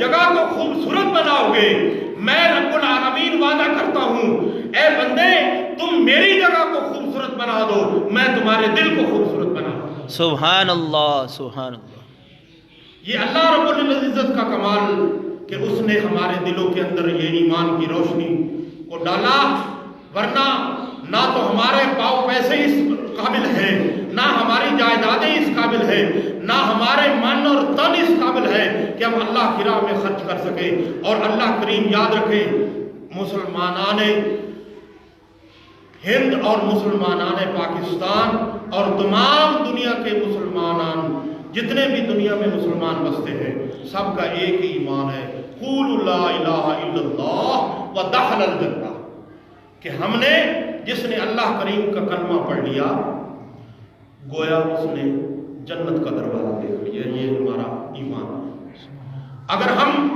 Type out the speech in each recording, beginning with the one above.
جگہ کو خوبصورت بناؤ گے، میں رب العالمین وعدہ کرتا ہوں اے بندے تم میری جگہ کو خوبصورت بنا دو، میں تمہارے دل کو خوبصورت بنا دوں۔ سبحان اللہ، سبحان اللہ۔ یہ اللہ رب العزت کا کمال کہ اس نے ہمارے دلوں کے اندر یہ ایمان کی روشنی کو ڈالا، ورنہ نہ تو ہمارے پاؤ پیسے اس قابل ہیں، نہ ہماری جائیدادیں اس قابل ہیں، نہ ہمارے من اور تن اس قابل ہے کہ ہم اللہ کی راہ میں خرچ کر سکیں۔ اور اللہ کریم یاد رکھے مسلمانان ہند اور مسلمانان پاکستان اور تمام دنیا کے مسلمان جتنے بھی دنیا میں مسلمان بستے ہیں، سب کا ایک ہی ایمان ہے، قولوا لا الہ الا اللہ ودخل الجنہ، کہ ہم نے جس نے اللہ کریم کا کلمہ پڑھ لیا گویا اس نے جنت کا دروازہ دیکھ لیا۔ یہ ہمارا ایمان ہے۔ اگر ہم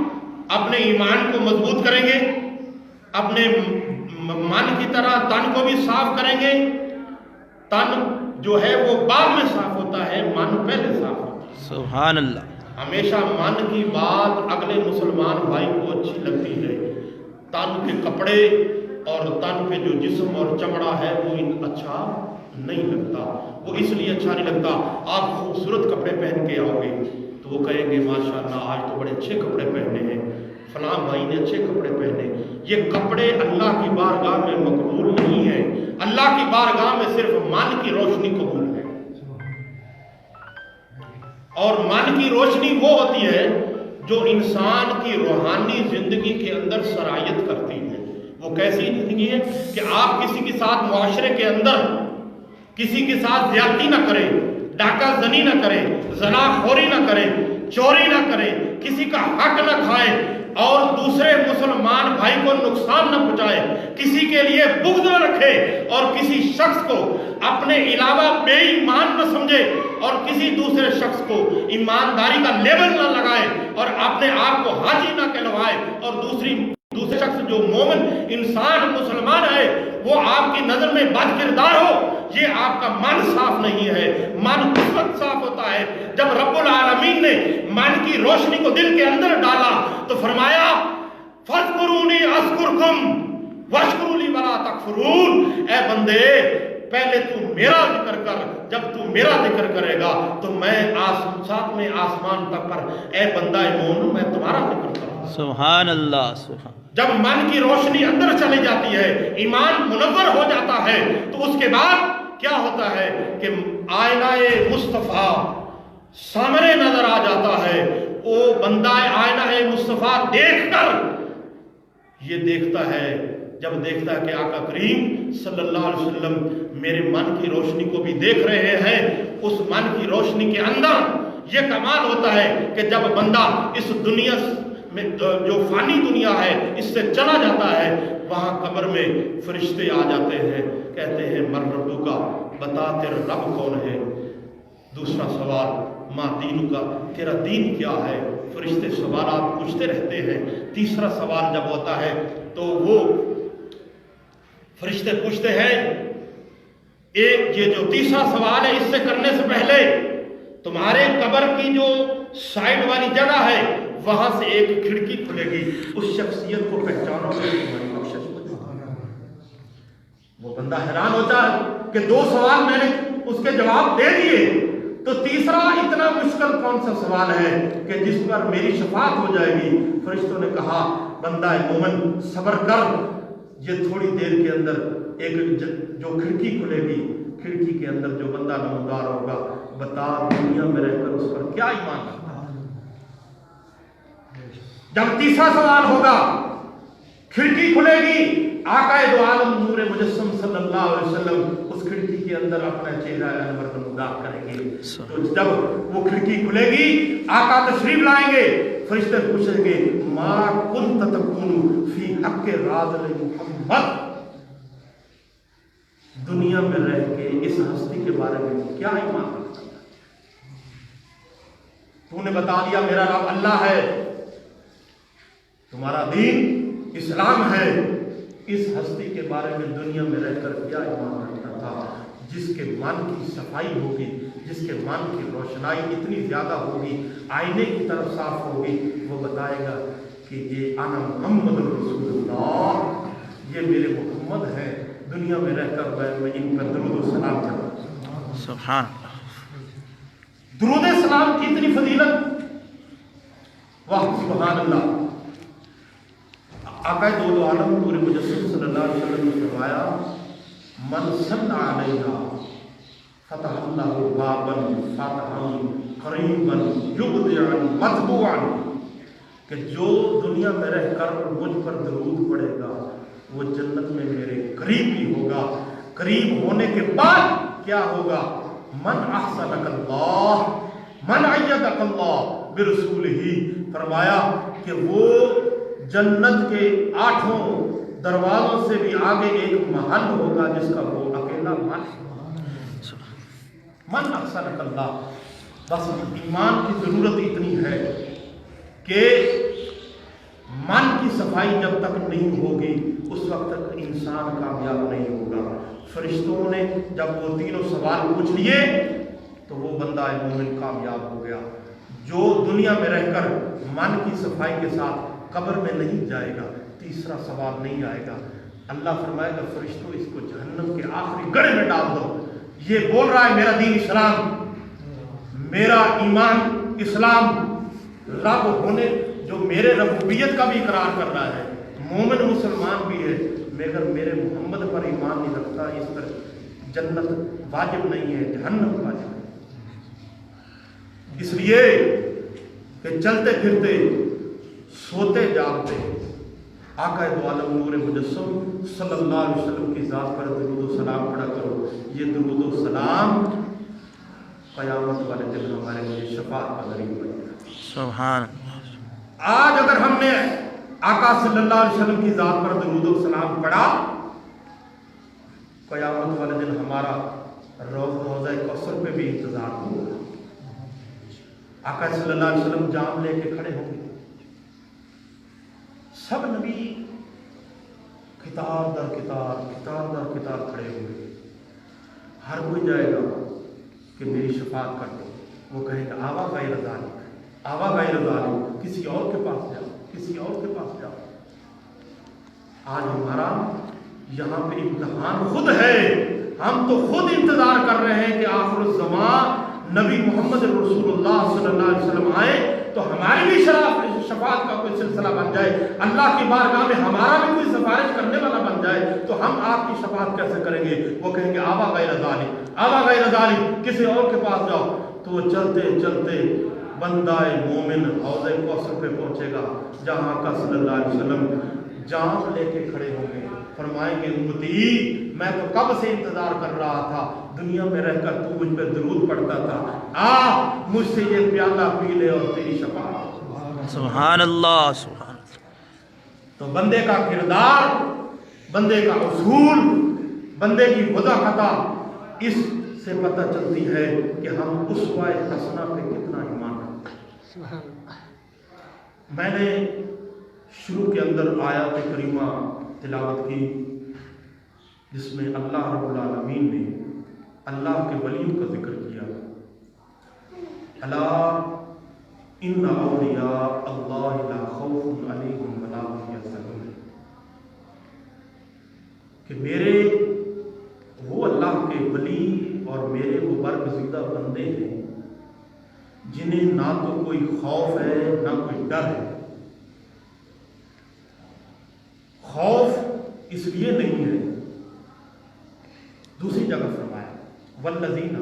اپنے ایمان کو مضبوط کریں گے، اپنے من کی طرح تن کو بھی صاف کریں گے، تن جو ہے وہ بعد میں صاف ہوتا ہے، من پہلے صاف ہوتا ہے۔ سبحان اللہ۔ ہمیشہ من کی بات اگلے مسلمان بھائی کو اچھی لگتی ہے، تن کے کپڑے اور تن پہ جو جسم اور چمڑا ہے وہ اچھا نہیں لگتا۔ وہ اس لیے اچھا نہیں لگتا، آپ خوبصورت کپڑے پہن کے آؤ گے تو وہ کہیں گے ماشاءاللہ آج تو بڑے اچھے کپڑے پہنے ہیں، فلاں بھائی نے اچھے کپڑے پہنے۔ یہ کپڑے اللہ کی بارگاہ میں مقبول نہیں ہے، اللہ کی بارگاہ میں صرف من کی روشنی قبول ہے۔ اور من کی روشنی وہ ہوتی ہے جو انسان کی روحانی زندگی کے اندر سرایت کرتی ہے۔ وہ کیسی زندگی ہے کہ آپ کسی کے ساتھ معاشرے کے اندر کسی کے ساتھ زیادتی نہ کریں، ڈاکہ زنی نہ کریں، زنا خوری نہ کریں، چوری نہ کریں، کسی کا حق نہ کھائیں اور دوسرے مسلمان بھائی کو نقصان نہ پہنچائے، کسی کے لیے بغض نہ رکھے اور کسی شخص کو اپنے علاوہ بے ایمان نہ سمجھے اور کسی دوسرے شخص کو ایمانداری کا لیبل نہ لگائے اور اپنے آپ کو حاجی نہ کہلوائے، اور دوسرے شخص جو مومن انسان مسلمان ہے وہ آپ کی نظر میں بد کردار ہو، یہ آپ کا من صاف نہیں ہے۔ من اس وقت صاف ہوتا ہے جب رب العالمین نے من کی روشنی کو دل کے اندر ڈالا تو فرمایا فاذکرونی اذکرکم واشکروا لی ولا تکفرون، اے بندے پہلے تو میرا ذکر کر، جب تو میرا ذکر کرے گا تو میں ساتھ میں آسمان تک پر اے بندہ مومن میں تمہارا ذکر کروں۔ سبحان اللہ، سبحان۔ جب من کی روشنی اندر چلی جاتی ہے، ایمان منور ہو جاتا ہے، تو اس کے بعد کیا ہوتا ہے کہ آئینہ مصطفیٰ سامنے نظر آ جاتا ہے۔ وہ بندہ آئینہ مصطفیٰ دیکھ کر یہ دیکھتا ہے، جب دیکھتا ہے کہ آقا کریم صلی اللہ علیہ وسلم میرے من کی روشنی کو بھی دیکھ رہے ہیں، اس من کی روشنی کے اندر یہ کمال ہوتا ہے کہ جب بندہ اس دنیا میں جو فانی دنیا ہے اس سے چلا جاتا ہے، وہاں قبر میں فرشتے آ جاتے ہیں، کہتے ہیں من ربو کا، بتا تیرا رب کون ہے۔ دوسرا سوال ما دین کا، تیرا دین کیا ہے، فرشتے سوالات پوچھتے رہتے ہیں۔ تیسرا سوال جب ہوتا ہے تو وہ فرشتے پوچھتے ہیں یہ جو تیسرا سوال ہے اس سے کرنے سے پہلے تمہارے قبر کی جو سائڈ والی جگہ ہے وہاں سے ایک کھڑکی کھلے گی، اس شخصیت کو پہچانو گے تمہاری بخشش ہو جائے گی۔ وہ بندہ حیران ہوتا ہے کہ دو سوال میں نے اس کے جواب دے دیے، تو تیسرا اتنا مشکل کون سا سوال ہے کہ جس پر میری شفاعت ہو جائے گی؟ فرشتوں نے کہا بندہ مومن صبر کر، یہ تھوڑی دیر کے اندر ایک جو کھڑکی کھلے گی، کھڑکی کے اندر جو بندہ نمودار ہوگا، بتا دنیا میں رہ کر اس پر کیا ایمان رکھتا ہے۔ جب تیسرا سوال ہوگا، کھڑکی کھلے گی، آقا دو عالم نور مجسم صلی اللہ علیہ وسلم اس کھڑکی کے اندر اپنا چہرہ انور نمودار کریں گے۔ تو جب وہ کھڑکی کھلے گی، آقا تشریف لائیں گے، فرشتے پوچھیں گے ما کنت تکون فی حق راذل محمد، دنیا میں رہ کے اس ہستی کے بارے میں کیا ایمان رکھتا ہے؟ تو نے بتا دیا میرا رب اللہ ہے، تمہارا دین اسلام ہے، اس ہستی کے بارے میں دنیا میں رہ کر کیا ایمان رکھتا تھا؟ جس کے من کی صفائی ہوگی، جس کے من کی روشنائی اتنی زیادہ ہوگی، آئینے کی طرف صاف ہوگی، وہ بتائے گا کہ یہ انا محمد رسول اللہ، یہ میرے محمد ہیں، دنیا میں رہ کر میں ان پر درود و سلام کرتا ہوں۔ سبحان اللہ۔ درود سلام کی اتنی فضیلت، واہ سبحان اللہ۔ آقا دو عالم نور مجسم صلی اللہ علیہ وسلم نے فرمایا من صلی علیہ فتح اللہ بابا فاتحا قریبا یبدعا مطبوعا، کہ جو دنیا میں رہ کر مجھ پر درود پڑے گا وہ جنت میں میرے قریب ہی ہوگا۔ قریب ہونے کے بعد کیا ہوگا؟ من احسنک اللہ من ایدک اللہ برسولہ، فرمایا کہ وہ جنت کے 8 دروازوں سے بھی آگے ایک محل ہوگا جس کا وہ اکیلا محل ہے۔ من احسنک اللہ، بس ایمان کی ضرورت اتنی ہے کہ من کی صفائی جب تک نہیں ہوگی اس وقت تک انسان کامیاب نہیں ہوگا۔ فرشتوں نے جب وہ تینوں سوال پوچھ لیے تو وہ بندہ مومن کامیاب ہو گیا۔ جو دنیا میں رہ کر من کی صفائی کے ساتھ قبر میں نہیں جائے گا، تیسرا سوال نہیں آئے گا، اللہ فرمائے گا فرشتوں اس کو جہنم کے آخری گڑھے میں ڈال دو۔ یہ بول رہا ہے میرا دین اسلام، میرا ایمان اسلام، رب ہونے جو میرے ربوبیت کا بھی اقرار کر رہا ہے، مومن مسلمان بھی ہے، مگر میرے محمد پر ایمان نہیں رکھتا، اس پر جنت واجب نہیں ہے، جہنم واجب ہے۔ اس لیے کہ چلتے پھرتے سوتے جاگتے آقا دو عالم نور مجسم صلی اللہ علیہ وسلم کی ذات پر درود و سلام پڑھا کرو۔ یہ درود و سلام قیامت والے دن ہمارے لیے شفاعت کا ذریعہ بنے گا۔ سبحان اللہ۔ آج اگر ہم نے آقا صلی اللہ علیہ وسلم کی ذات پر درود و سلام پڑھا، قیامت والے دن ہمارا روضہ کوثر پہ بھی انتظار ہوگا۔ آقا صلی اللہ علیہ وسلم جام لے کے کھڑے ہوں گے، سب نبی کتاب در کتاب کھڑے ہوں گے، ہر کوئی جائے گا کہ میری شفاعت کر دو۔ وہ کہے گا آوا غیر ذالک، آوا غیر ذالک، کسی اور کے پاس جاؤ، کسی اور کے پاس جاؤ۔ آج ہمارا یہاں پہ امتحان خود ہے، ہم تو خود انتظار کر رہے ہیں کہ آخر الزمان نبی محمد رسول اللہ صلی اللہ علیہ وسلم آئے تو ہماری بھی شفاعت کا کوئی سلسلہ بن جائے، اللہ کی بارگاہ میں ہمارا بھی کوئی سفارش کرنے والا بن جائے، تو ہم آپ کی شفاعت کیسے کریں گے؟ وہ کہیں گے آوا غیر ذالک، آوا غیر ذالک، کسی اور کے پاس جاؤ۔ تو وہ چلتے چلتے بندہ مومن حوض کوثر پہ پہنچے گا، جہاں آقا صلی اللہ علیہ وسلم جام لے کے کھڑے ہوں گے، فرمائیں گے امتی میں تو کب سے انتظار کر رہا تھا، دنیا میں رہ کر تو مجھ پہ درود پڑھتا تھا، مجھ سے یہ پیالہ پی لے اور تیری شفاعت۔ سبحان اللہ۔ سبحان اللہ۔ تو بندے کا کردار، بندے کا اصول، بندے کی خدا خطا، اس سے پتہ چلتی ہے کہ ہم اسوہ حسنہ پہ کتنا ایمان رکھتے ہیں۔ میں نے شروع کے اندر آیات کریمہ تلاوت کی جس میں اللہ رب العالمین نے اللہ کے ولیوں کا ذکر کیا۔ الا ان اولیاء اللہ لا خوف علیہم ولا هم یحزنون، کہ میرے وہ اللہ کے ولی اور میرے وہ برگزیدہ بندے ہیں جنہیں نہ تو کوئی خوف ہے نہ کوئی ڈر ہے۔ خوف اس لیے نہیں ہے، دوسری جگہ فرمایا والذین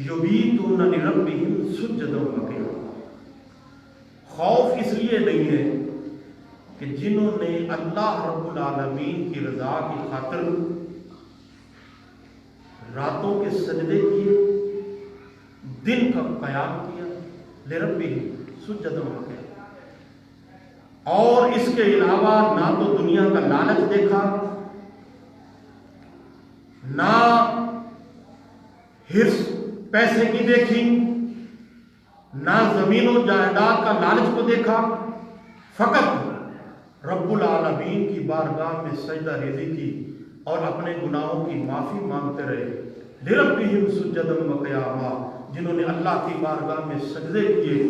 یبیتون لربہم سجدا وقیاما، خوف اس لیے نہیں ہے کہ جنہوں نے اللہ رب العالمین کی رضا کی خاطر راتوں کے سجدے کیے، دن کا قیام کیا، لربہم سجدا وقیاما، اور اس کے علاوہ نہ تو دنیا کا لالچ دیکھا، نہ حرص پیسے کی دیکھی، نہ زمین و جائیداد کا لالچ کو دیکھا، فقط رب العالمین کی بارگاہ میں سجدہ ریزی کی اور اپنے گناہوں کی معافی مانگتے رہے۔ لربہم سجدا وقیاما، جنہوں نے اللہ کی بارگاہ میں سجدے کیے،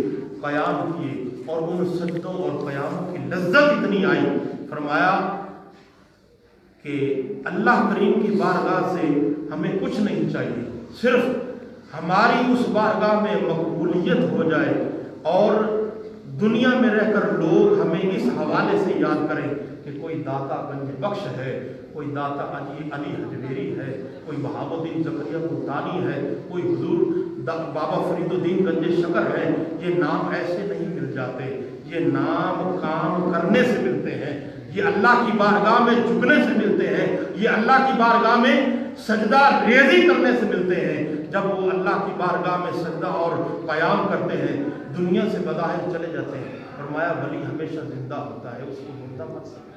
قیام کیے، اور ان سجدوں اور قیاموں کی لذت اتنی آئی، فرمایا کہ اللہ کریم کی بارگاہ سے ہمیں کچھ نہیں چاہیے، صرف ہماری اس بارگاہ میں مقبولیت ہو جائے اور دنیا میں رہ کر لوگ ہمیں اس حوالے سے یاد کریں کہ کوئی داتا گنج بخش ہے، کوئی داتا علی حجویری ہے، کوئی بہاء الدین زکریا ملتانی ہے، کوئی حضور بابا فرید الدین گنج شکر ہے۔ یہ نام ایسے نہیں مل جاتے، یہ نام کام کرنے سے ملتے ہیں، یہ اللہ کی بارگاہ میں جھکنے سے ملتے ہیں، یہ اللہ کی بارگاہ میں سجدہ ریزی کرنے سے ملتے ہیں۔ جب وہ اللہ کی بارگاہ میں سجدہ اور قیام کرتے ہیں، دنیا سے بظاہر چلے جاتے ہیں، فرمایا ولی ہمیشہ زندہ ہوتا ہے، اس کو مردہ مت سمجھو۔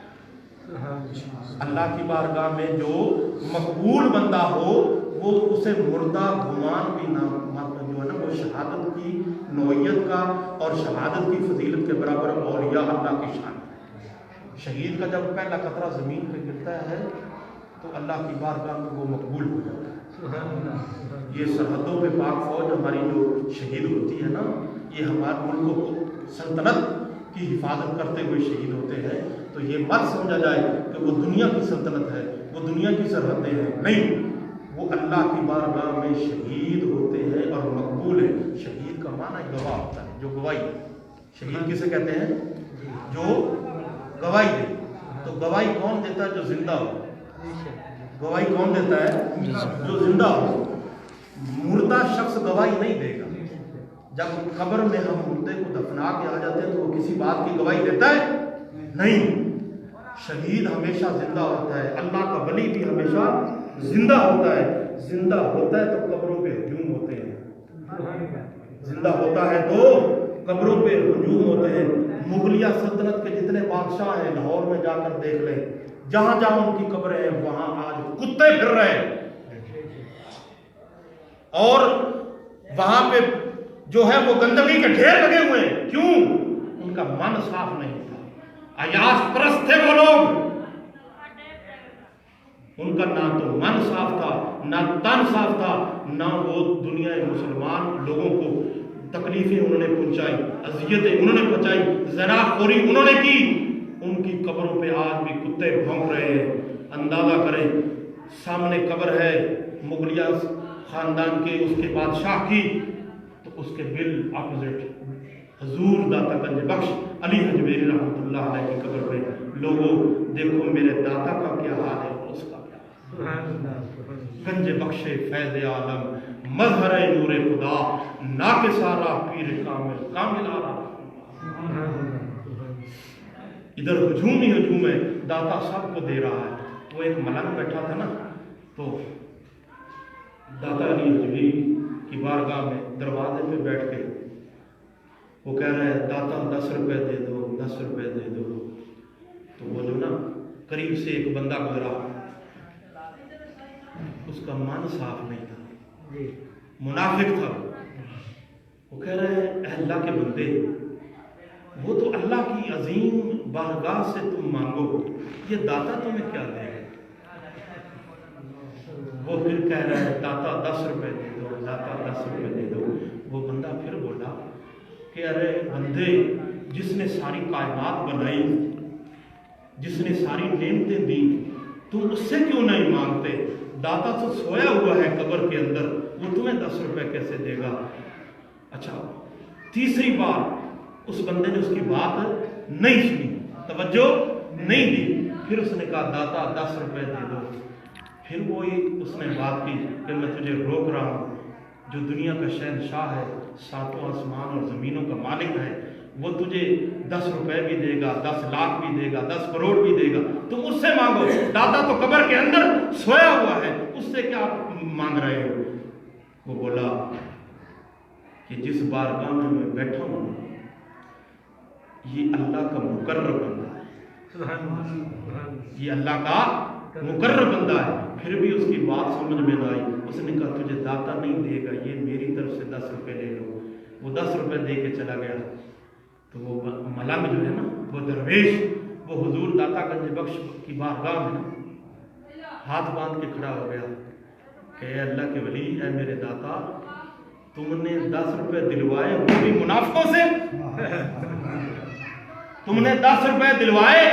اللہ کی بارگاہ میں جو مقبول بندہ ہو وہ اسے مردہ گمان بھی نہ جو ہے نا، وہ شہادت کی نوعیت کا اور شہادت کی فضیلت کے برابر اولیاء اللہ کی شان ہے۔ شہید کا جب پہلا قطرہ زمین پہ گرتا ہے تو اللہ کی بارگاہ میں وہ مقبول ہو جاتا ہے۔ یہ سرحدوں پہ پاک فوج ہماری جو شہید ہوتی ہے نا، یہ ہمارے ملک کو سلطنت کی حفاظت کرتے ہوئے شہید ہوتے ہیں، تو یہ مت سمجھا جائے کہ وہ دنیا کی سلطنت ہے، وہ دنیا کی سرحدیں ہیں، نہیں، وہ اللہ کی بارگاہ میں شہید ہوتے ہیں اور مقبول ہیں۔ شہید کا معنی گواہ ہوتا ہے، جو گواہی، شہید کسے کہتے ہیں؟ جو گواہی دے۔ تو گواہی کون دیتا ہے؟ جو زندہ ہو۔ گواہی کون دیتا ہے؟ جو زندہ ہو۔ مردہ شخص گواہی نہیں دے گا۔ جب قبر میں ہم مردے کو دفنا کے آ جاتے ہیں تو وہ کسی بات کی گواہی دیتا ہے؟ نہیں۔ شہید ہمیشہ زندہ ہوتا ہے، اللہ کا ولی بھی ہمیشہ زندہ ہوتا ہے۔ زندہ ہوتا ہے تو قبروں پہ ہجوم ہوتے ہیں، زندہ ہوتا ہے تو قبروں پہ ہجوم ہوتے ہیں۔ مغلیہ سلطنت کے جتنے بادشاہ ہیں لاہور میں جا کر دیکھ لیں، جہاں جہاں ان کی قبریں ہیں وہاں آج کتے پھر رہے ہیں، اور وہاں پہ جو ہے وہ گندگی کے ڈھیر لگے ہوئے ہیں۔ کیوں؟ ان کا من صاف نہیں تھا، عیاش پرست تھے وہ لوگ، ان کا نہ تو من صاف تھا، نہ تن صاف تھا، نہ وہ دنیا مسلمان لوگوں کو تکلیفیں انہوں نے پہنچائی، اذیتیں انہوں نے پہنچائی، زنا خوری انہوں نے کی۔ ان کی قبروں پہ آج بھی کتے بھونک رہے ہیں۔ اندازہ کریں، سامنے قبر ہے مغلیہ خاندان کے اس کے بادشاہ کی، تو اس کے بل اپوزٹ حضور داتا گنج بخش علی حجویری رحمۃ اللہ علیہ کی قبر پہ لوگوں دیکھو میرے داتا کا کیا حال ہے، اس کا کیا گنج بخش فیض عالم مظہر نور خدا ناکسارا پیر کامل کامل آرا۔ ادھر ہجوم ہی ہجوم ہے، داتا سب کو دے رہا ہے۔ وہ ایک ملنگ بیٹھا تھا نا، تو داتا علی حجویری کی بارگاہ میں دروازے پہ بیٹھ کے وہ کہہ رہے ہیں داتا 10 روپے دے دو، 10 روپے دے دو۔ تو وہ جو نا قریب سے ایک بندہ گزرا، اس کا من صاف نہیں تھا، منافق تھا۔ وہ کہہ رہے ہیں اے اللہ کے بندے، وہ تو اللہ کی عظیم بارگاہ سے تم مانگو، یہ داتا تمہیں کیا دے گا؟ وہ پھر کہہ رہا ہے داتا 10 روپے دے دو، داتا 10 روپے دے دو۔ وہ بندہ پھر بولا کہ ارے بندے، جس نے ساری کائنات بنائی، جس نے ساری نعمتیں دی، تم اس سے کیوں نہیں مانگتے؟ داتا تو سویا ہوا ہے قبر کے اندر، وہ تمہیں 10 روپے کیسے دے گا؟ اچھا، تیسری بار اس بندے نے اس کی بات نہیں سنی، توجہ نہیں دی، پھر اس نے کہا داتا 10 روپے دے دو۔ پھر وہی اس نے بات کی کہ میں تجھے روک رہا ہوں، جو دنیا کا شہنشاہ ہے، ساتوں آسمان اور زمینوں کا مالک ہے، وہ تجھے 10 روپے بھی دے گا، 10 لاکھ بھی دے گا، 10 کروڑ بھی دے گا، تم اس سے مانگو۔ داتا تو قبر کے اندر سویا ہوا ہے، اس سے کیا مانگ رہے ہو؟ وہ بولا کہ جس بارگاہ میں میں بیٹھا ہوں یہ اللہ کا مقرر بندہ ہے، یہ اللہ کا مقرر بندہ ہے۔ پھر بھی اس کی بات سمجھ میں نہ آئی، اس نے کہا تجھے داتا نہیں دے گا، یہ میری طرف سے 10 روپے لے لو۔ وہ 10 روپے دے کے چلا گیا۔ تو وہ ملنگ جو ہے نا، وہ درویش، وہ حضور داتا گنج بخش کی بارگاہ میں ہاتھ باندھ کے کھڑا ہو گیا کہ اے اللہ کے ولی، اے میرے داتا، تم نے 10 روپے دلوائے وہ بھی منافقوں سے، تم نے 10 روپے دلوائے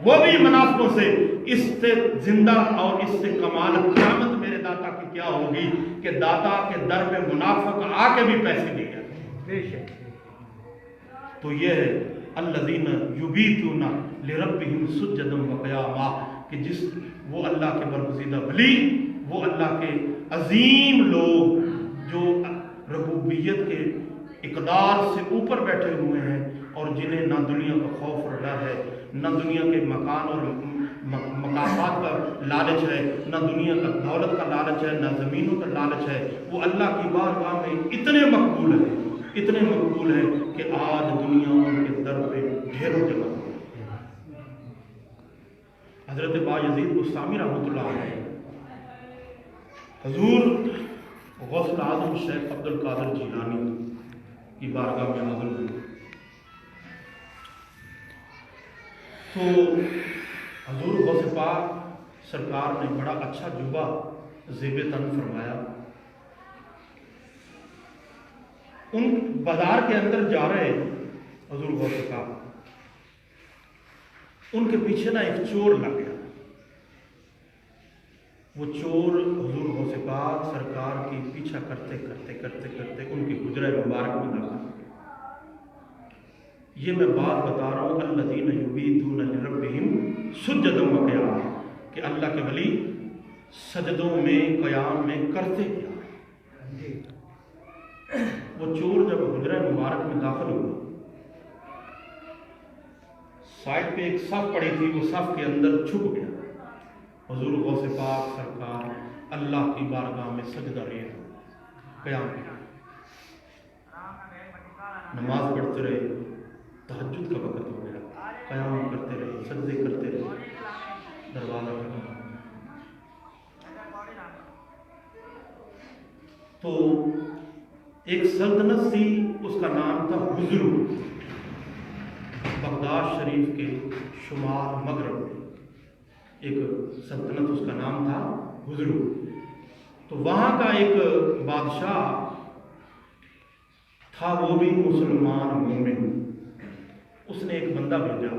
وہ بھی منافقوں سے. اس سے زندہ اور اس سے کمال قیامت میرے داتا کی کیا ہوگی کہ داتا کے در میں منافق آ کے بھی پیسے لے گئے. تو یہ ہے الذین یبیتون لربہم سجدا وقیاما، کہ جس وہ اللہ کے برگزیدہ ولی، وہ اللہ کے عظیم لوگ جو ربوبیت کے اقدار سے اوپر بیٹھے ہوئے ہیں اور جنہیں نہ دنیا کا خوف اور ڈر ہے، نہ دنیا کے مکان اور مقامات کا لالچ ہے، نہ دنیا کا دولت کا لالچ ہے، نہ زمینوں کا لالچ ہے، وہ اللہ کی بارگاہ میں اتنے مقبول ہیں، اتنے مقبول ہیں کہ آج دنیا ان کے در پہ ڈھیروں جگہ. حضرت بایزید بستامی رحمۃ اللہ علیہ حضور غوث اعظم شیخ عبد القادر جیلانی کی بارگاہ میں حاضر ہوئے تو حضور غوث پاک سرکار نے بڑا اچھا جوبہ زیب تن فرمایا. ان بازار کے اندر جا رہے حضور غوث پاک، ان کے پیچھے نہ ایک چور لگ گیا. وہ چور حضور غوث پاک سرکار کی پیچھا کرتے کرتے کرتے کرتے ان کی حجرہ مبارک میں لگا. یہ میں بات بتا رہا ہوں الذین یبیتون لربہم سجدا وقیاما، کہ اللہ کے ولی سجدوں میں قیام میں کرتے کیا. وہ چور جب حجرہ مبارک میں داخل ہوا، سائڈ پہ ایک صف پڑی تھی، وہ صف کے اندر چھپ گیا. حضور غوث پاک سرکار اللہ کی بارگاہ میں سجدہ ریز قیام کیا، نماز پڑھتے رہے. تہجد کا وقت ہو گیا، قیام کرتے رہے، سجدے کرتے رہے. دروازہ کھلا تو ایک سلطنت تھی، اس کا نام تھا حضرو. بغداد شریف کے شمال مغرب میں ایک سلطنت، اس کا نام تھا حضرو. تو وہاں کا ایک بادشاہ تھا، وہ بھی مسلمان مومن. اس نے ایک بندہ بھیجا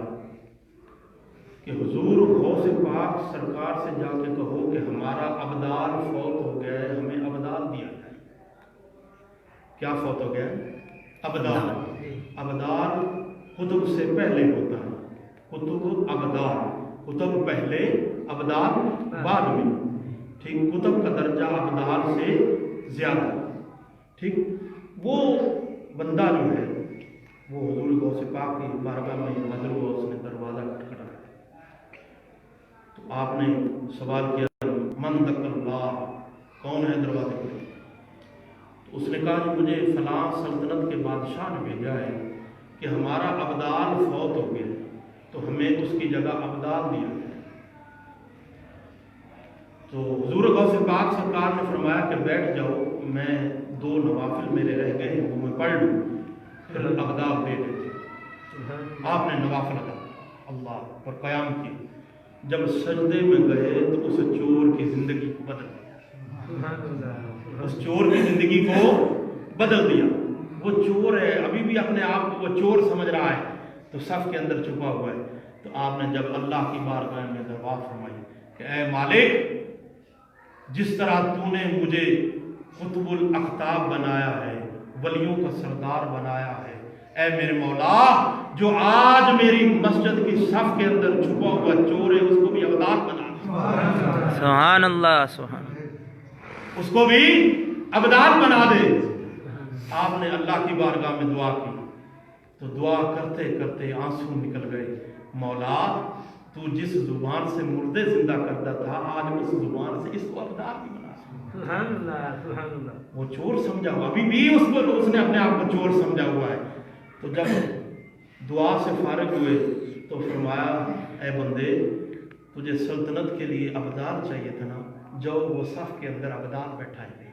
کہ حضور غوث پاک سرکار سے جا کے کہو کہ ہمارا ابدال فوت ہو گیا ہے، ہمیں ابدال دیا جائے. کیا فوت ہو گیا ہے؟ ابدال. ابدال کتب سے پہلے ہوتا ہے، کتب ابدال، کتب پہلے ابدال بعد میں. ٹھیک، کتب کا درجہ ابدال سے زیادہ. ٹھیک، وہ بندہ جو ہے وہ حضور غوث پاک کی بارگاہ میں حاضر ہوا. اس نے دروازہ کھٹکھٹایا تو آپ نے سوال کیا من دق اللہ، کون ہے دروازے پر؟ تو اس نے کہا کہ مجھے فلاں سلطنت کے بادشاہ نے بھیجا ہے کہ ہمارا ابدال فوت ہو گیا تو ہمیں اس کی جگہ ابدال دیا جائے. تو حضور غوث پاک سرکار نے فرمایا کہ بیٹھ جاؤ، میں 2 نوافل میرے رہ گئے ہیں وہ میں پڑھ لوں، پھر ابدال دے دیتے. آپ نے نوافل ادا اللہ پر قیام کیا. جب سجدے میں گئے تو اس چور کی زندگی کو بدل دیا. اس چور کی زندگی کو بدل دیا. وہ چور ہے، ابھی بھی اپنے آپ کو وہ چور سمجھ رہا ہے، تو صف کے اندر چھپا ہوا ہے. تو آپ نے جب اللہ کی بارگاہ میں درخواست فرمائی کہ اے مالک، جس طرح تو نے مجھے قطب الاقطاب بنایا ہے، ولیوں کا سردار بنایا ہے، اے میرے مولا، جو آج میری مسجد کی صف کے اندر چھپا ہوا چور ہے اس کو بھی ابدال بنا دے. سبحان اللہ، سبحان اللہ. اس کو بھی ابدال بنا دے. آپ نے اللہ کی بارگاہ میں دعا کی تو دعا کرتے کرتے آنسو نکل گئے. مولا، تو جس زبان سے مردے زندہ کرتا تھا، آج اس زبان سے اس کو ابدال بھی بنا. سبحان اللہ، سبحان اللہ. وہ چور سمجھا ہوا، ابھی بھی اس نے اپنے آپ کو چور سمجھا ہوا ہے. تو جب دعا سے فارغ ہوئے تو فرمایا اے بندے، تجھے سلطنت کے لیے ابدال چاہیے تھا نا، جو وہ صف کے اندر ابدال بیٹھا ہے.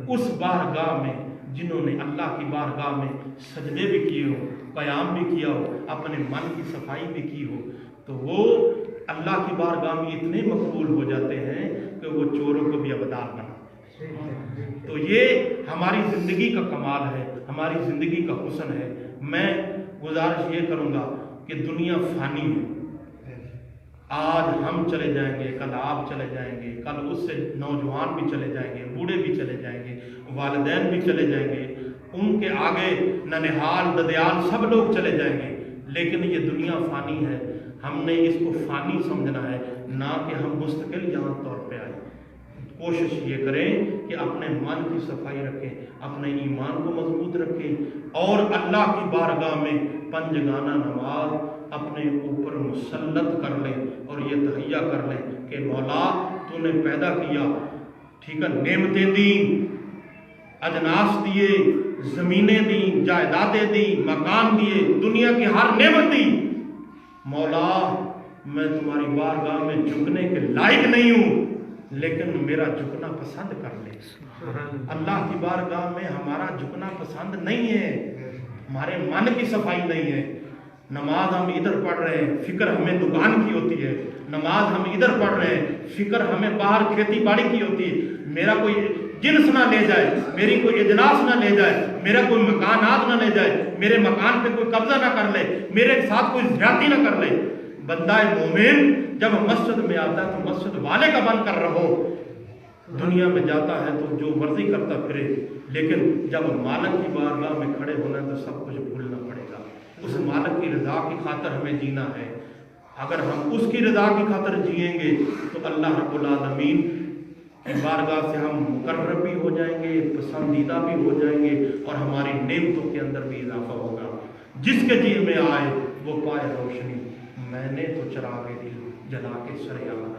اس بارگاہ میں جنہوں نے اللہ کی بارگاہ میں سجدے بھی کیے ہو، قیام بھی کیا ہو، اپنے من کی صفائی بھی کی ہو، تو وہ اللہ کی بارگاہ میں اتنے مقبول ہو جاتے ہیں کہ وہ چوروں کو بھی ابدال بنا. تو یہ ہماری زندگی کا کمال ہے، ہماری زندگی کا حسن ہے۔ میں گزارش یہ کروں گا کہ دنیا فانی ہے، آج ہم چلے جائیں گے، کل آپ چلے جائیں گے، کل اس سے نوجوان بھی چلے جائیں گے، بوڑھے بھی چلے جائیں گے، والدین بھی چلے جائیں گے، ان کے آگے ننہال ددیال سب لوگ چلے جائیں گے، لیکن یہ دنیا فانی ہے۔ ہم نے اس کو فانی سمجھنا ہے، نہ کہ ہم مستقل یہاں طور پہ آئے۔ کوشش یہ کریں کہ اپنے من کی صفائی رکھیں، اپنے ایمان کو مضبوط رکھیں، اور اللہ کی بارگاہ میں پنجگانہ نماز اپنے اوپر مسلط کر لیں اور یہ تہیا کر لیں کہ مولا تو نے پیدا کیا، ٹھیک ہے، نعمتیں دیں، اجناس دیے، زمینیں دیں، جائیدادیں دیں، مکان دیے، دنیا کی ہر نعمت دی، مولا میں تمہاری بارگاہ میں جھکنے کے لائق نہیں ہوں، لیکن میرا جھکنا پسند کر لے۔ اللہ کی بارگاہ میں ہمارا جھکنا پسند نہیں ہے، ہمارے من کی صفائی نہیں ہے۔ نماز ہم ادھر پڑھ رہے ہیں، فکر ہمیں دکان کی ہوتی ہے، نماز ہم ادھر پڑھ رہے ہیں، فکر ہمیں باہر کھیتی باڑی کی ہوتی ہے، میرا کوئی جنس نہ لے جائے، میری کوئی اجناس نہ لے جائے، میرا کوئی مکانات نہ لے جائے، میرے مکان پہ کوئی قبضہ نہ کر لے، میرے ساتھ کوئی زیادتی نہ کر لے۔ بندہ مومن جب مسجد میں آتا ہے تو مسجد والے کا بن کر رہو، دنیا میں جاتا ہے تو جو مرضی کرتا پھرے، لیکن جب مالک کی بارگاہ میں کھڑے ہونا ہے تو سب کچھ بھولنا پڑے گا۔ اس مالک کی رضا کی خاطر ہمیں جینا ہے۔ اگر ہم اس کی رضا کی خاطر جئیں گے تو اللہ رب العالمین کی بارگاہ سے ہم مقرب بھی ہو جائیں گے، پسندیدہ بھی ہو جائیں گے، اور ہماری نعمتوں کے اندر بھی اضافہ ہوگا۔ جس کے جی میں آئے وہ پائے روشنی، میں نے تو چراغ دل جلا کے سر آنا۔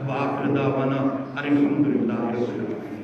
وآخر دعوانا الحمدللہ رب العالمین۔